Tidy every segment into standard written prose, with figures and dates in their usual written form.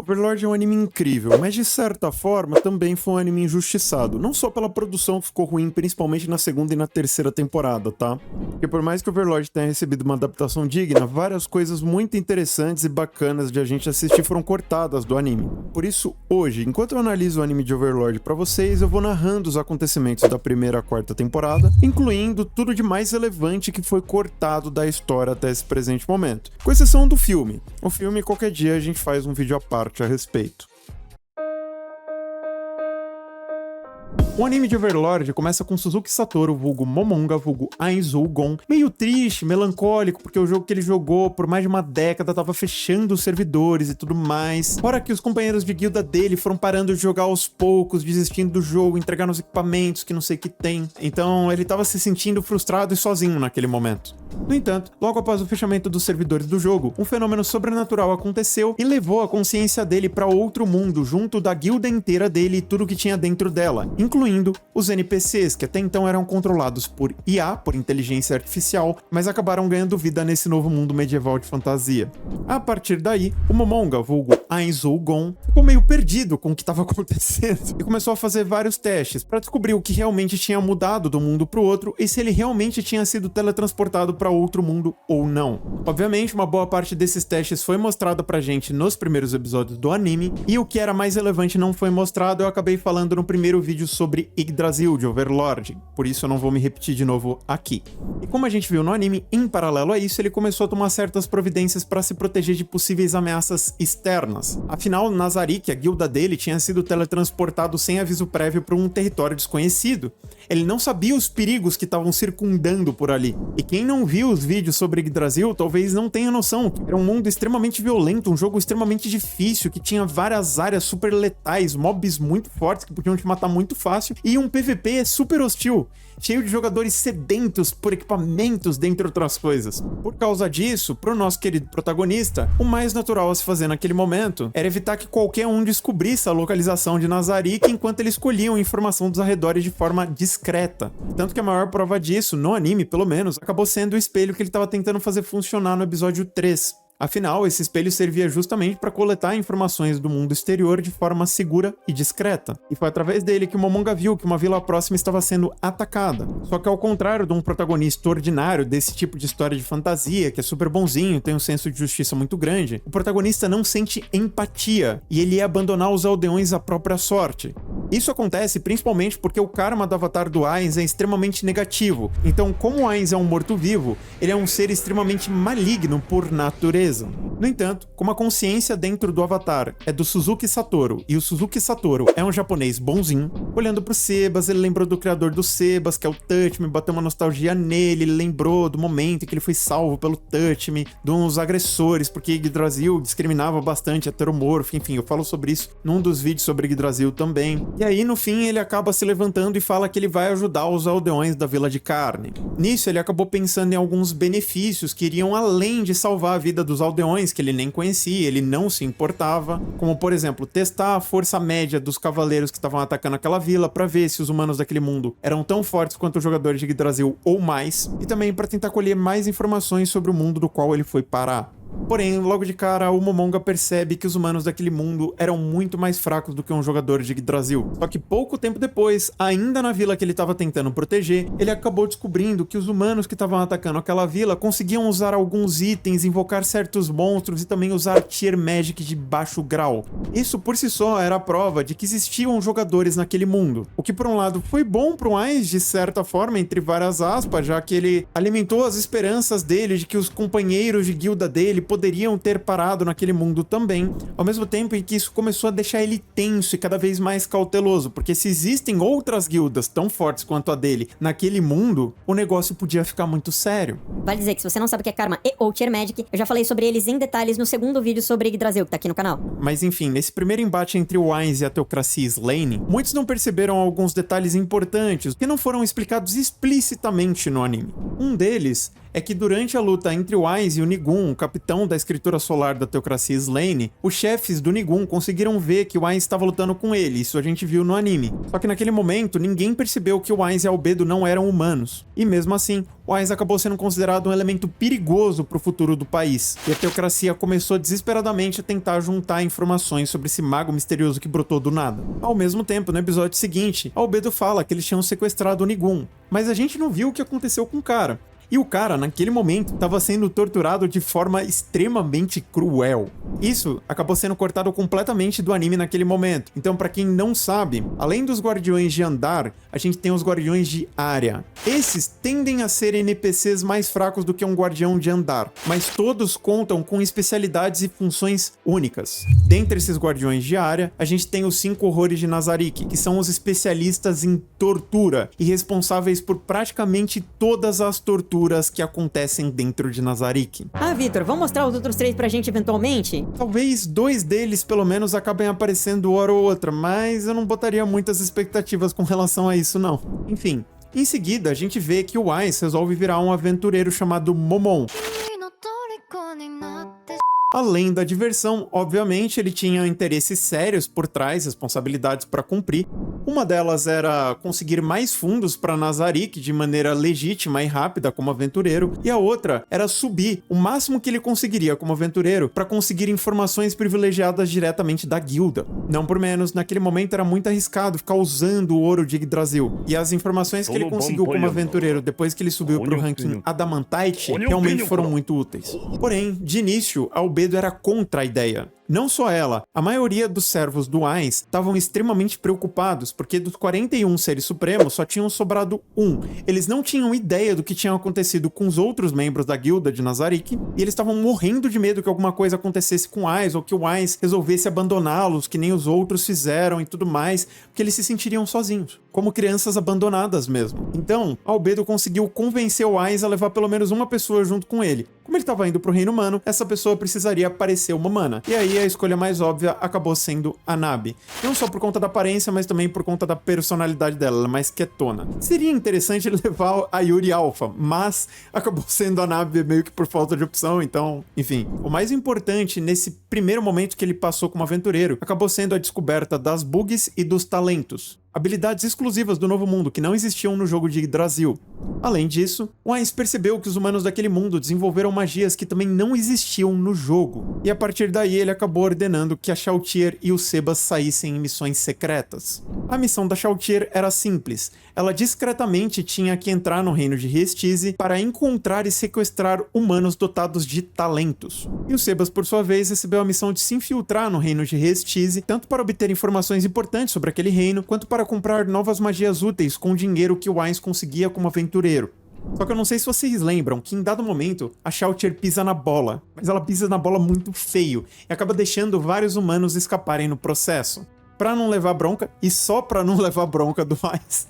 Overlord é um anime incrível, mas de certa forma também foi um anime injustiçado. Não só pela produção que ficou ruim, principalmente na segunda e na terceira temporada, tá? Porque por mais que Overlord tenha recebido uma adaptação digna, várias coisas muito interessantes e bacanas de a gente assistir foram cortadas do anime. Por isso, hoje, enquanto eu analiso o anime de Overlord pra vocês, eu vou narrando os acontecimentos da primeira a quarta temporada, incluindo tudo de mais relevante que foi cortado da história até esse presente momento. Com exceção do filme. O filme, qualquer dia, a gente faz um vídeo à parte a respeito. O anime de Overlord começa com Suzuki Satoru, vulgo Momonga, vulgo Ainzou Gon, meio triste, melancólico, porque o jogo que ele jogou por mais de uma década tava fechando os servidores e tudo mais. Fora que os companheiros de guilda dele foram parando de jogar aos poucos, desistindo do jogo, entregando os equipamentos que não sei o que tem. Então ele tava se sentindo frustrado e sozinho naquele momento. No entanto, logo após o fechamento dos servidores do jogo, um fenômeno sobrenatural aconteceu e levou a consciência dele para outro mundo, junto da guilda inteira dele e tudo que tinha dentro dela, incluindo os NPCs, que até então eram controlados por IA, por inteligência artificial, mas acabaram ganhando vida nesse novo mundo medieval de fantasia. A partir daí, o Momonga, vulgo Ainzou Gon, ficou meio perdido com o que estava acontecendo e começou a fazer vários testes para descobrir o que realmente tinha mudado do mundo para o outro e se ele realmente tinha sido teletransportado para outro mundo ou não. Obviamente, uma boa parte desses testes foi mostrada pra gente nos primeiros episódios do anime, e o que era mais relevante não foi mostrado. Eu acabei falando no primeiro vídeo sobre Yggdrasil de Overlord, por isso eu não vou me repetir de novo aqui. E como a gente viu no anime, em paralelo a isso, ele começou a tomar certas providências para se proteger de possíveis ameaças externas. Afinal, Nazarick, a guilda dele, tinha sido teletransportado sem aviso prévio para um território desconhecido. Ele não sabia os perigos que estavam circundando por ali. E quem não viu os vídeos sobre Yggdrasil talvez não tenha noção. Era um mundo extremamente violento, um jogo extremamente difícil, que tinha várias áreas super letais, mobs muito fortes que podiam te matar muito fácil, e um PVP super hostil, cheio de jogadores sedentos por equipamentos, dentre outras coisas. Por causa disso, pro nosso querido protagonista, o mais natural a se fazer naquele momento era evitar que qualquer um descobrisse a localização de Nazarick enquanto ele escolhia a informação dos arredores de forma discreta. Tanto que a maior prova disso, no anime pelo menos, acabou sendo o espelho que ele estava tentando fazer funcionar no episódio 3. Afinal, esse espelho servia justamente para coletar informações do mundo exterior de forma segura e discreta. E foi através dele que o Momonga viu que uma vila próxima estava sendo atacada. Só que ao contrário de um protagonista ordinário desse tipo de história de fantasia, que é super bonzinho, tem um senso de justiça muito grande, o protagonista não sente empatia e ele ia abandonar os aldeões à própria sorte. Isso acontece principalmente porque o karma do avatar do Ainz é extremamente negativo. Então, como o Ainz é um morto-vivo, ele é um ser extremamente maligno por natureza. No entanto, como a consciência dentro do avatar é do Suzuki Satoru, e o Suzuki Satoru é um japonês bonzinho, olhando pro Sebas, ele lembrou do criador do Sebas, que é o Touch Me, bateu uma nostalgia nele, ele lembrou do momento em que ele foi salvo pelo Touch Me, de uns agressores, porque Yggdrasil discriminava bastante heteromorfo, enfim, eu falo sobre isso num dos vídeos sobre Yggdrasil também. E aí, no fim, ele acaba se levantando e fala que ele vai ajudar os aldeões da Vila de Carne. Nisso, ele acabou pensando em alguns benefícios que iriam além de salvar a vida dos aldeões que ele nem conhecia, ele não se importava, como por exemplo, testar a força média dos cavaleiros que estavam atacando aquela vila para ver se os humanos daquele mundo eram tão fortes quanto os jogadores de Yggdrasil ou mais, e também para tentar colher mais informações sobre o mundo do qual ele foi parar. Porém, logo de cara, o Momonga percebe que os humanos daquele mundo eram muito mais fracos do que um jogador de Yggdrasil. Só que pouco tempo depois, ainda na vila que ele estava tentando proteger, ele acabou descobrindo que os humanos que estavam atacando aquela vila conseguiam usar alguns itens, invocar certos monstros e também usar Tier Magic de baixo grau. Isso por si só era a prova de que existiam jogadores naquele mundo. O que por um lado foi bom pro Ainz, de certa forma, entre várias aspas, já que ele alimentou as esperanças dele de que os companheiros de guilda dele poderiam ter parado naquele mundo também, ao mesmo tempo em que isso começou a deixar ele tenso e cada vez mais cauteloso, porque se existem outras guildas tão fortes quanto a dele naquele mundo, o negócio podia ficar muito sério. Vale dizer que se você não sabe o que é Karma e ou Tier Magic, eu já falei sobre eles em detalhes no segundo vídeo sobre Yggdrasil, que tá aqui no canal. Mas enfim, nesse primeiro embate entre o Ainz e a Teocracia Slane, muitos não perceberam alguns detalhes importantes que não foram explicados explicitamente no anime. Um deles é que durante a luta entre o Ainz e o Nigun, o capitão da escritura solar da teocracia Slaine, os chefes do Nigun conseguiram ver que o Ainz estava lutando com ele, isso a gente viu no anime. Só que naquele momento, ninguém percebeu que o Ainz e Albedo não eram humanos. E mesmo assim, o Ainz acabou sendo considerado um elemento perigoso para o futuro do país. E a teocracia começou desesperadamente a tentar juntar informações sobre esse mago misterioso que brotou do nada. Ao mesmo tempo, no episódio seguinte, Albedo fala que eles tinham sequestrado o Nigun, mas a gente não viu o que aconteceu com o cara. E o cara, naquele momento, estava sendo torturado de forma extremamente cruel. Isso acabou sendo cortado completamente do anime naquele momento. Então, pra quem não sabe, além dos guardiões de andar, a gente tem os guardiões de área. Esses tendem a ser NPCs mais fracos do que um guardião de andar, mas todos contam com especialidades e funções únicas. Dentre esses guardiões de área, a gente tem os 5 horrores de Nazarick, que são os especialistas em tortura e responsáveis por praticamente todas as torturas que acontecem dentro de Nazarick. Ah, Vitor, vamos mostrar os outros 3 pra gente eventualmente? Talvez 2 deles, pelo menos, acabem aparecendo hora ou outra, mas eu não botaria muitas expectativas com relação a isso, não. Enfim, em seguida, a gente vê que o Ainz resolve virar um aventureiro chamado Momon. Além da diversão, obviamente, ele tinha interesses sérios por trás, responsabilidades para cumprir. Uma delas era conseguir mais fundos para Nazarick de maneira legítima e rápida como aventureiro, e a outra era subir o máximo que ele conseguiria como aventureiro para conseguir informações privilegiadas diretamente da guilda. Não por menos, naquele momento era muito arriscado ficar usando o ouro de Yggdrasil, e as informações que ele conseguiu como aventureiro depois que ele subiu para o ranking Adamantite realmente foram muito úteis. Porém, de início, Albedo era contra a ideia. Não só ela, a maioria dos servos do Ainz estavam extremamente preocupados, porque dos 41 seres supremos só tinham sobrado um. Eles não tinham ideia do que tinha acontecido com os outros membros da guilda de Nazarick, e eles estavam morrendo de medo que alguma coisa acontecesse com o Ainz, ou que o Ainz resolvesse abandoná-los, que nem os outros fizeram e tudo mais, porque eles se sentiriam sozinhos, como crianças abandonadas mesmo. Então, Albedo conseguiu convencer o Ainz a levar pelo menos uma pessoa junto com ele. Como ele estava indo pro reino humano, essa pessoa precisaria parecer uma humana. E aí a escolha mais óbvia acabou sendo a Nabi. Não só por conta da aparência, mas também por conta da personalidade dela, ela é mais quietona. Seria interessante levar a Yuri Alpha, mas acabou sendo a Nabi meio que por falta de opção, então, enfim. O mais importante nesse primeiro momento que ele passou como aventureiro acabou sendo a descoberta das bugs e dos talentos. Habilidades exclusivas do Novo Mundo que não existiam no jogo de Yggdrasil. Além disso, o Ainz percebeu que os humanos daquele mundo desenvolveram magias que também não existiam no jogo. E a partir daí ele acabou ordenando que a Shoutier e o Sebas saíssem em missões secretas. A missão da Shoutier era simples. Ela discretamente tinha que entrar no reino de Riestize para encontrar e sequestrar humanos dotados de talentos. E o Sebas, por sua vez, recebeu a missão de se infiltrar no reino de Riestize, tanto para obter informações importantes sobre aquele reino, quanto para comprar novas magias úteis com o dinheiro que o Ainz conseguia como aventureiro. Só que eu não sei se vocês lembram que em dado momento a Shoutier pisa na bola, mas ela pisa na bola muito feio e acaba deixando vários humanos escaparem no processo. Pra não levar bronca, e só pra não levar bronca do Ainz,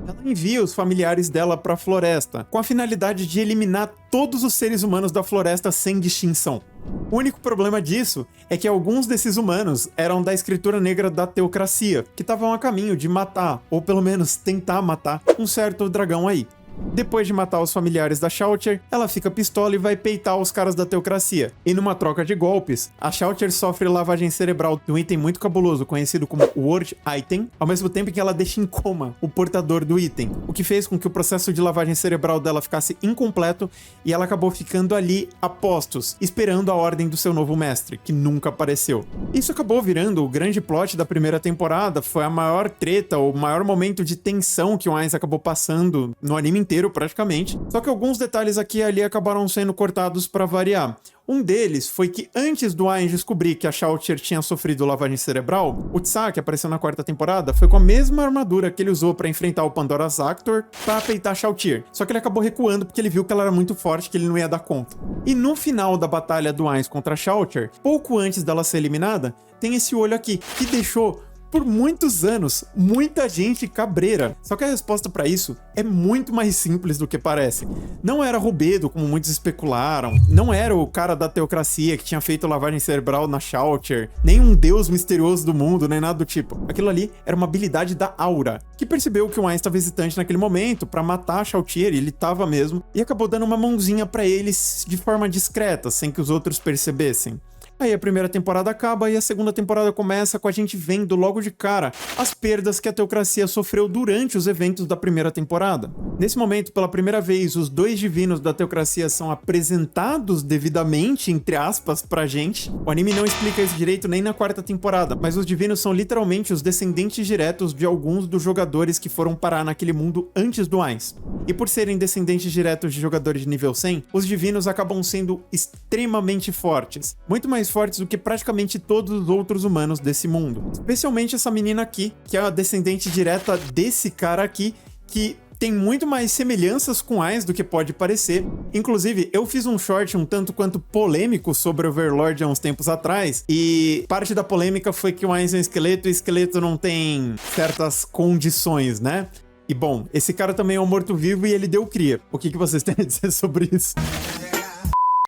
ela envia os familiares dela pra floresta, com a finalidade de eliminar todos os seres humanos da floresta sem distinção. O único problema disso é que alguns desses humanos eram da escritura negra da teocracia, que estavam a caminho de matar, ou pelo menos tentar matar, um certo dragão aí. Depois de matar os familiares da Shoutier, ela fica pistola e vai peitar os caras da teocracia. E numa troca de golpes, a Shoutier sofre lavagem cerebral de um item muito cabuloso, conhecido como Word Item, ao mesmo tempo que ela deixa em coma o portador do item, o que fez com que o processo de lavagem cerebral dela ficasse incompleto e ela acabou ficando ali a postos, esperando a ordem do seu novo mestre, que nunca apareceu. Isso acabou virando o grande plot da primeira temporada, foi a maior treta, o maior momento de tensão que o Ainz acabou passando no anime inteiro praticamente, só que alguns detalhes aqui e ali acabaram sendo cortados para variar. Um deles foi que antes do Ainz descobrir que a Shoutier tinha sofrido lavagem cerebral, o Tsa, que apareceu na 4ª temporada, foi com a mesma armadura que ele usou para enfrentar o Pandora Zactor para peitar a Shoutier. Só que ele acabou recuando porque ele viu que ela era muito forte, que ele não ia dar conta. E no final da batalha do Ainz contra a Shoutier, pouco antes dela ser eliminada, tem esse olho aqui, que deixou por muitos anos, muita gente cabreira. Só que a resposta pra isso é muito mais simples do que parece. Não era Rubedo, como muitos especularam, não era o cara da teocracia que tinha feito lavagem cerebral na Shoutcher, nem um deus misterioso do mundo, nem nada do tipo. Aquilo ali era uma habilidade da Aura, que percebeu que o Ainz estava hesitante naquele momento pra matar a Shoutier, e ele tava mesmo, e acabou dando uma mãozinha pra eles de forma discreta, sem que os outros percebessem. Aí a primeira temporada acaba e a segunda temporada começa com a gente vendo logo de cara as perdas que a teocracia sofreu durante os eventos da primeira temporada. Nesse momento, pela primeira vez, os 2 divinos da teocracia são apresentados devidamente, entre aspas, pra gente. O anime não explica isso direito nem na quarta temporada, mas os divinos são literalmente os descendentes diretos de alguns dos jogadores que foram parar naquele mundo antes do Ainz. E por serem descendentes diretos de jogadores de nível 100, os divinos acabam sendo extremamente fortes. Muito mais fortes do que praticamente todos os outros humanos desse mundo. Especialmente essa menina aqui, que é a descendente direta desse cara aqui, que tem muito mais semelhanças com Ainz do que pode parecer. Inclusive, eu fiz um short um tanto quanto polêmico sobre Overlord há uns tempos atrás, e parte da polêmica foi que o Ainz é um esqueleto e o esqueleto não tem certas condições, né? E bom, esse cara também é um morto-vivo e ele deu cria. O que vocês têm a dizer sobre isso?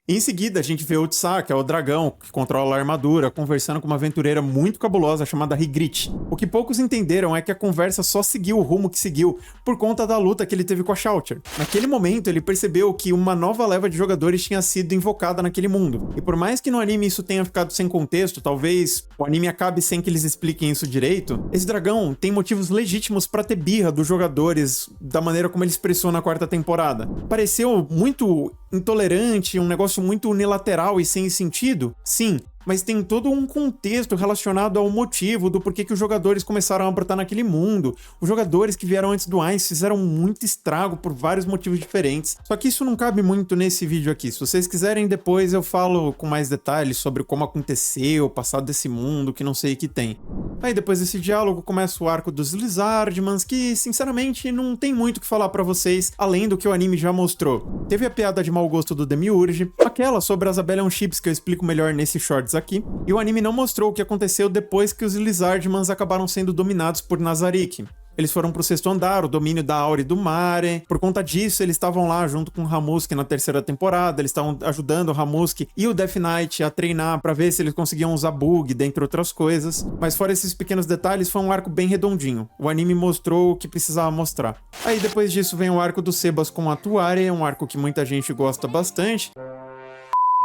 Em seguida, a gente vê o Tsa, que é o dragão que controla a armadura, conversando com uma aventureira muito cabulosa chamada Hygrit. O que poucos entenderam é que a conversa só seguiu o rumo que seguiu por conta da luta que ele teve com a Shoutcher. Naquele momento, ele percebeu que uma nova leva de jogadores tinha sido invocada naquele mundo. E por mais que no anime isso tenha ficado sem contexto, talvez o anime acabe sem que eles expliquem isso direito, esse dragão tem motivos legítimos pra ter birra dos jogadores da maneira como ele expressou na quarta temporada. Pareceu muito intolerante, um negócio muito unilateral e sem sentido? Sim, mas tem todo um contexto relacionado ao motivo do porquê que os jogadores começaram a brotar naquele mundo. Os jogadores que vieram antes do Ainz fizeram muito estrago por vários motivos diferentes. Só que isso não cabe muito nesse vídeo aqui. Se vocês quiserem, depois eu falo com mais detalhes sobre como aconteceu, o passado desse mundo, que não sei o que tem. Aí depois desse diálogo começa o arco dos Lizardmans, que sinceramente não tem muito o que falar pra vocês, além do que o anime já mostrou. Teve a piada de mau gosto do Demiurge, aquela sobre as Abelian Ships que eu explico melhor nesses shorts aqui, e o anime não mostrou o que aconteceu depois que os Lizardmans acabaram sendo dominados por Nazarick. Eles foram pro 6º andar, o domínio da Aura e do Mare. Por conta disso, eles estavam lá junto com o Hamuski na terceira temporada. Eles estavam ajudando o Hamuski e o Death Knight a treinar pra ver se eles conseguiam usar bug, dentre outras coisas. Mas fora esses pequenos detalhes, foi um arco bem redondinho. O anime mostrou o que precisava mostrar. Aí depois disso vem o arco do Sebas com a Tuare, um arco que muita gente gosta bastante.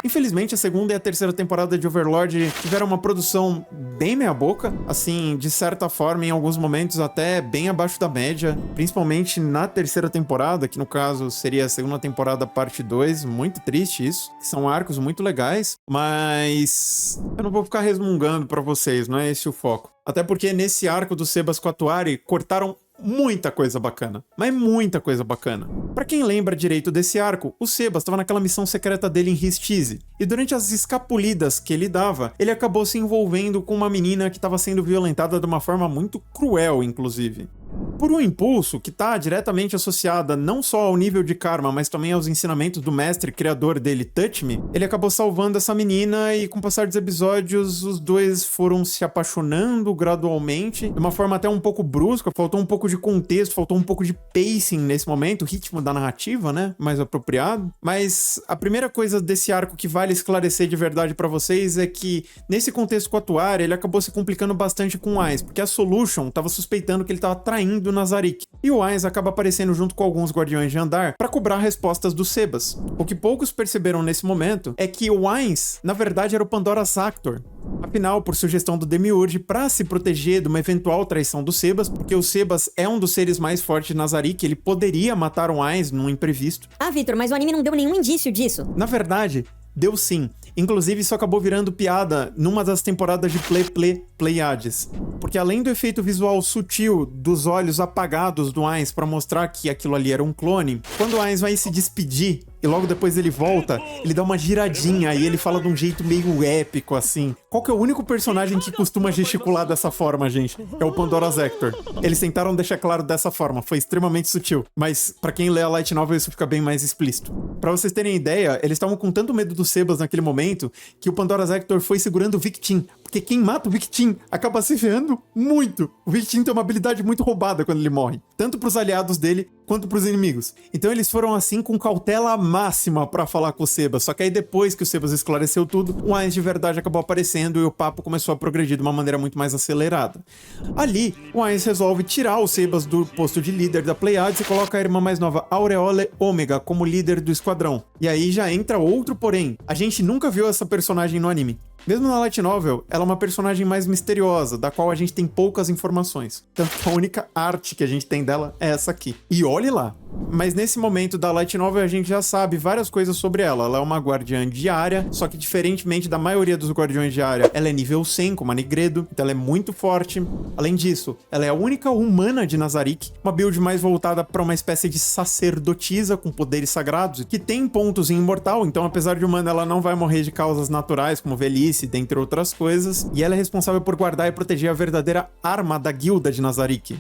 Infelizmente, a segunda e a terceira temporada de Overlord tiveram uma produção bem meia-boca, assim, de certa forma, em alguns momentos até bem abaixo da média, principalmente na terceira temporada, que no caso seria a segunda temporada parte 2, muito triste isso, que são arcos muito legais, mas eu não vou ficar resmungando pra vocês, não é esse o foco. Até porque nesse arco do Sebas com a Tuare, cortaram muita coisa bacana, mas muita coisa bacana. Pra quem lembra direito desse arco, o Sebas estava naquela missão secreta dele em Ristize, e durante as escapulidas que ele dava, ele acabou se envolvendo com uma menina que estava sendo violentada de uma forma muito cruel, inclusive. Por um impulso que está diretamente associada não só ao nível de karma, mas também aos ensinamentos do mestre criador dele, Touch Me, ele acabou salvando essa menina e com o passar dos episódios, os dois foram se apaixonando gradualmente, de uma forma até um pouco brusca, faltou um pouco de contexto, faltou um pouco de pacing nesse momento, o ritmo da narrativa, né, mais apropriado. Mas a primeira coisa desse arco que vale esclarecer de verdade pra vocês é que, nesse contexto com a Tuare, ele acabou se complicando bastante com o Ainz, porque a Solution tava suspeitando que ele tava traindo Nazarick. E o Ainz acaba aparecendo junto com alguns guardiões de andar para cobrar respostas do Sebas. O que poucos perceberam nesse momento é que o Ainz, na verdade, era o Pandora's Actor. Afinal, por sugestão do Demiurge, para se proteger de uma eventual traição do Sebas, porque o Sebas é um dos seres mais fortes de Nazarick, ele poderia matar o Ainz num imprevisto. Ah, Vitor, mas o anime não deu nenhum indício disso. Na verdade, deu sim. Inclusive, isso acabou virando piada numa das temporadas de Pleiades. Porque além do efeito visual sutil dos olhos apagados do Ainz pra mostrar que aquilo ali era um clone, quando o Ainz vai se despedir e logo depois ele volta, ele dá uma giradinha e ele fala de um jeito meio épico, assim. Qual que é o único personagem que costuma gesticular dessa forma, gente? É o Pandora's Actor. Eles tentaram deixar claro dessa forma, foi extremamente sutil. Mas pra quem lê a Light Novel, isso fica bem mais explícito. Pra vocês terem ideia, eles estavam com tanto medo do Sebas naquele momento, que o Pandora's Actor foi segurando o Victim, Porque quem mata o Victim acaba se ferrando muito. O Victim tem uma habilidade muito roubada quando ele morre. Tanto pros aliados dele, quanto pros inimigos. Então eles foram assim com cautela máxima pra falar com o Sebas. Só que aí depois que o Sebas esclareceu tudo, o Ainz de verdade acabou aparecendo e o papo começou a progredir de uma maneira muito mais acelerada. Ali, o Ainz resolve tirar o Sebas do posto de líder da Pleiades e coloca a irmã mais nova, Aureole Ômega, como líder do esquadrão. E aí já entra outro porém. A gente nunca viu essa personagem no anime. Mesmo na Light Novel, ela é uma personagem mais misteriosa, da qual a gente tem poucas informações. Tanto que a única arte que a gente tem dela é essa aqui. E olhe lá. Mas nesse momento da Light Novel a gente já sabe várias coisas sobre ela. Ela é uma guardiã de área, só que diferentemente da maioria dos guardiões de área, ela é nível 100, como a Nigredo, então ela é muito forte. Além disso, ela é a única humana de Nazarick, uma build mais voltada para uma espécie de sacerdotisa com poderes sagrados, que tem pontos em imortal, então apesar de humana ela não vai morrer de causas naturais, como velhice, dentre outras coisas, e ela é responsável por guardar e proteger a verdadeira arma da guilda de Nazarick.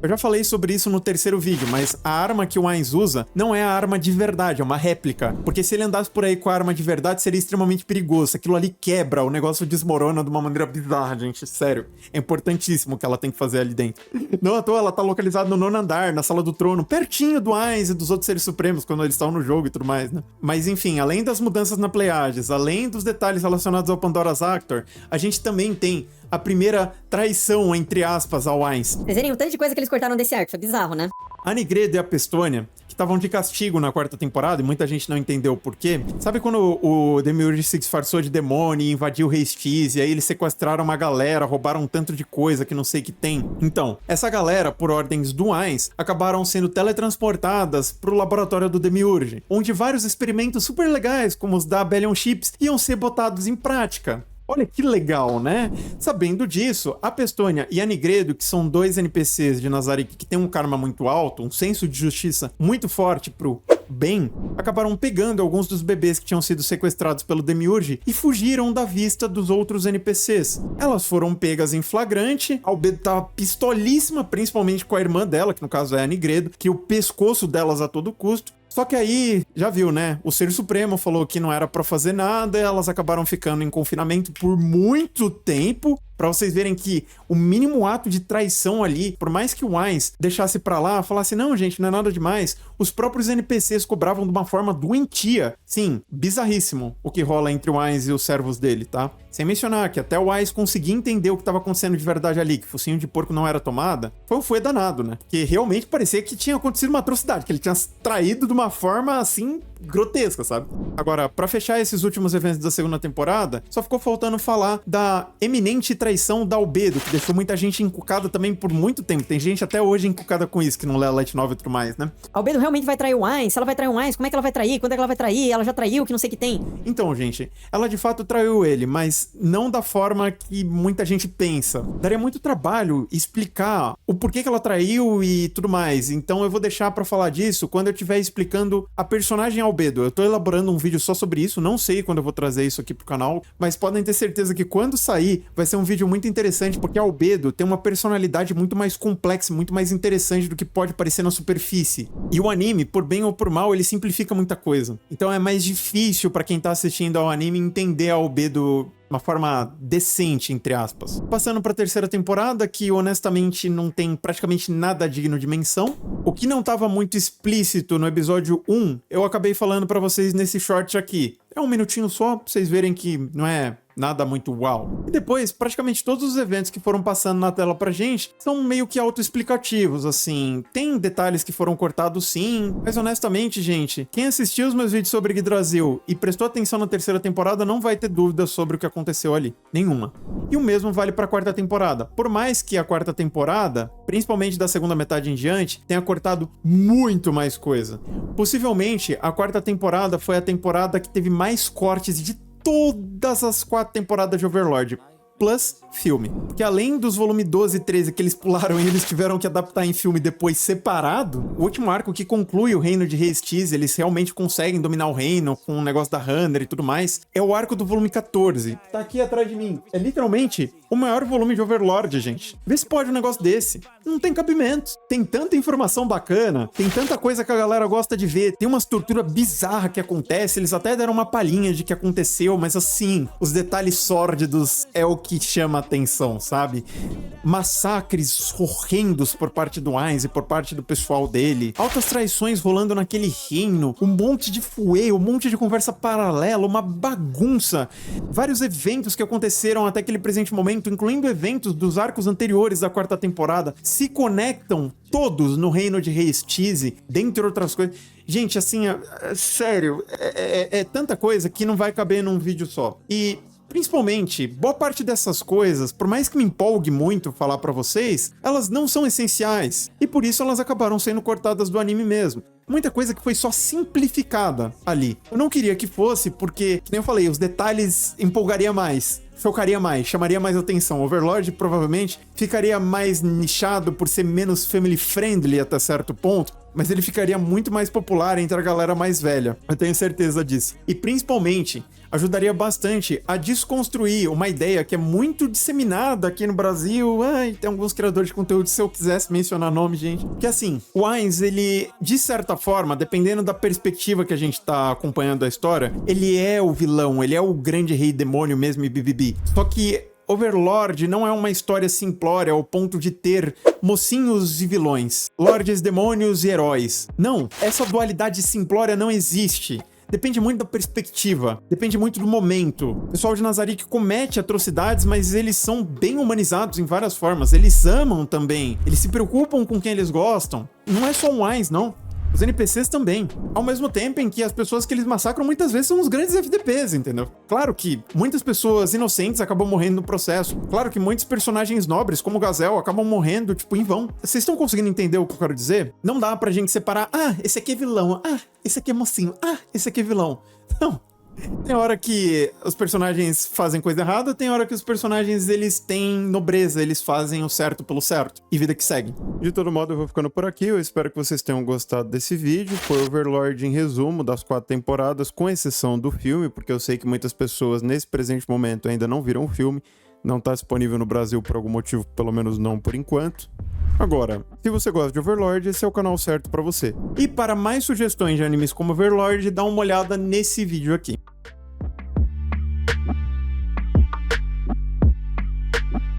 Eu já falei sobre isso no terceiro vídeo, mas a arma que o Ainz usa não é a arma de verdade, é uma réplica. Porque se ele andasse por aí com a arma de verdade, seria extremamente perigoso. Aquilo ali quebra, o negócio desmorona de uma maneira bizarra, gente. Sério. É importantíssimo o que ela tem que fazer ali dentro. Não à toa, ela tá localizada no 9º andar, na Sala do Trono, pertinho do Ainz e dos outros seres supremos, quando eles estão no jogo e tudo mais, né? Mas enfim, além das mudanças na Pleiades, além dos detalhes relacionados ao Pandora's Actor, a gente também tem a primeira traição, entre aspas, ao Ainz. Vocês verem o tanto de coisa que eles cortaram desse arco, foi bizarro, né? A Nigredo e a Pestônia, que estavam de castigo na 4ª temporada, e muita gente não entendeu o porquê. Sabe quando o Demiurge se disfarçou de demônio e invadiu o Rei Styx, e aí eles sequestraram uma galera, roubaram um tanto de coisa que não sei que tem? Então, essa galera, por ordens do Ainz, acabaram sendo teletransportadas pro laboratório do Demiurge, onde vários experimentos super legais, como os da Abelion Chips, iam ser botados em prática. Olha que legal, né? Sabendo disso, a Pestônia e a Nigredo, que são dois NPCs de Nazarick que tem um karma muito alto, um senso de justiça muito forte pro bem, acabaram pegando alguns dos bebês que tinham sido sequestrados pelo Demiurge e fugiram da vista dos outros NPCs. Elas foram pegas em flagrante, a Albedo tava pistolíssima, principalmente com a irmã dela, que no caso é a Nigredo, que o pescoço delas a todo custo. Só que aí, já viu, né? O Ser Supremo falou que não era pra fazer nada, elas acabaram ficando em confinamento por muito tempo. Pra vocês verem que o mínimo ato de traição ali, por mais que o Ainz deixasse pra lá, falasse, não, gente, não é nada demais, os próprios NPCs cobravam de uma forma doentia. Sim, bizarríssimo o que rola entre o Ainz e os servos dele, tá? Sem mencionar que até o Ainz conseguir entender o que tava acontecendo de verdade ali, que focinho de porco não era tomada, foi danado, né? Que realmente parecia que tinha acontecido uma atrocidade, que ele tinha traído de uma forma, assim, grotesca, sabe? Agora, pra fechar esses últimos eventos da 2ª temporada, só ficou faltando falar da eminente traição da Albedo, que deixou muita gente encucada também por muito tempo. Tem gente até hoje encucada com isso, que não lê a Light Novel e tudo mais, né? A Albedo realmente vai trair o Ainz? Se ela vai trair o Ainz, como é que ela vai trair? Quando é que ela vai trair? Ela já traiu, que não sei o que tem. Então, gente, ela de fato traiu ele, mas não da forma que muita gente pensa. Daria muito trabalho explicar o porquê que ela traiu e tudo mais. Então eu vou deixar pra falar disso quando eu estiver explicando a personagem Albedo. Eu tô elaborando um vídeo só sobre isso, não sei quando eu vou trazer isso aqui pro canal, mas podem ter certeza que quando sair, vai ser um vídeo muito interessante, porque a Albedo tem uma personalidade muito mais complexa, muito mais interessante do que pode parecer na superfície. E o anime, por bem ou por mal, ele simplifica muita coisa. Então é mais difícil pra quem tá assistindo ao anime entender a Albedo uma forma decente, entre aspas. Passando pra 3ª temporada, que honestamente não tem praticamente nada digno de menção. O que não tava muito explícito no episódio 1, eu acabei falando pra vocês nesse short aqui. É um minutinho só, pra vocês verem que não é nada muito uau. E depois, praticamente todos os eventos que foram passando na tela pra gente são meio que autoexplicativos, assim. Tem detalhes que foram cortados sim, mas honestamente, gente, quem assistiu os meus vídeos sobre Yggdrasil e prestou atenção na 3ª temporada não vai ter dúvida sobre o que aconteceu ali. Nenhuma. E o mesmo vale pra 4ª temporada. Por mais que a 4ª temporada, principalmente da 2ª metade em diante, tenha cortado muito mais coisa. Possivelmente, a 4ª temporada foi a temporada que teve mais cortes de todas as 4 temporadas de Overlord, plus filme. Porque além dos volumes 12 e 13 que eles pularam e eles tiveram que adaptar em filme depois separado, o último arco que conclui o reino de Rei Styx, eles realmente conseguem dominar o reino com o negócio da Hunter e tudo mais, é o arco do volume 14. Tá aqui atrás de mim. É literalmente o maior volume de Overlord, gente. Vê se pode um negócio desse. Não tem cabimento. Tem tanta informação bacana, tem tanta coisa que a galera gosta de ver, tem umas torturas bizarras que acontece, eles até deram uma palhinha de que aconteceu, mas assim, os detalhes sórdidos é o que que chama atenção, sabe? Massacres horrendos por parte do Ainz e por parte do pessoal dele. Altas traições rolando naquele reino. Um monte de fuê, um monte de conversa paralela, uma bagunça. Vários eventos que aconteceram até aquele presente momento, incluindo eventos dos arcos anteriores da 4ª temporada, se conectam todos no reino de Rei Steeze, dentre outras coisas. Gente, assim, sério, é tanta coisa que não vai caber num vídeo só. E, principalmente, boa parte dessas coisas, por mais que me empolgue muito falar pra vocês, elas não são essenciais. E por isso elas acabaram sendo cortadas do anime mesmo. Muita coisa que foi só simplificada ali. Eu não queria que fosse, porque, que nem eu falei, os detalhes empolgaria mais. Focaria mais, chamaria mais atenção. Overlord provavelmente ficaria mais nichado por ser menos family friendly até certo ponto, mas ele ficaria muito mais popular entre a galera mais velha. Eu tenho certeza disso. E principalmente, ajudaria bastante a desconstruir uma ideia que é muito disseminada aqui no Brasil. Ai, tem alguns criadores de conteúdo, se eu quisesse mencionar nome, gente. Que assim, o Ainz, ele, de certa forma, dependendo da perspectiva que a gente tá acompanhando a história, ele é o vilão, ele é o grande rei demônio mesmo e bibibi. Só que Overlord não é uma história simplória ao ponto de ter mocinhos e vilões, lordes, demônios e heróis. Não, essa dualidade simplória não existe. Depende muito da perspectiva, depende muito do momento. O pessoal de Nazarick comete atrocidades, mas eles são bem humanizados em várias formas. Eles amam também, eles se preocupam com quem eles gostam. Não é só um Ainz, não. Os NPCs também. Ao mesmo tempo em que as pessoas que eles massacram muitas vezes são os grandes FDPs, entendeu? Claro que muitas pessoas inocentes acabam morrendo no processo. Claro que muitos personagens nobres, como o Gazel, acabam morrendo, tipo, em vão. Vocês estão conseguindo entender o que eu quero dizer? Não dá pra gente separar, esse aqui é vilão, esse aqui é mocinho, esse aqui é vilão. Não. Tem hora que os personagens fazem coisa errada, tem hora que os personagens, eles têm nobreza, eles fazem o certo pelo certo. E vida que segue. De todo modo, eu vou ficando por aqui. Eu espero que vocês tenham gostado desse vídeo. Foi Overlord em resumo das 4 temporadas, com exceção do filme, porque eu sei que muitas pessoas, nesse presente momento, ainda não viram o filme. Não tá disponível no Brasil por algum motivo, pelo menos não por enquanto. Agora, se você gosta de Overlord, esse é o canal certo pra você. E para mais sugestões de animes como Overlord, dá uma olhada nesse vídeo aqui.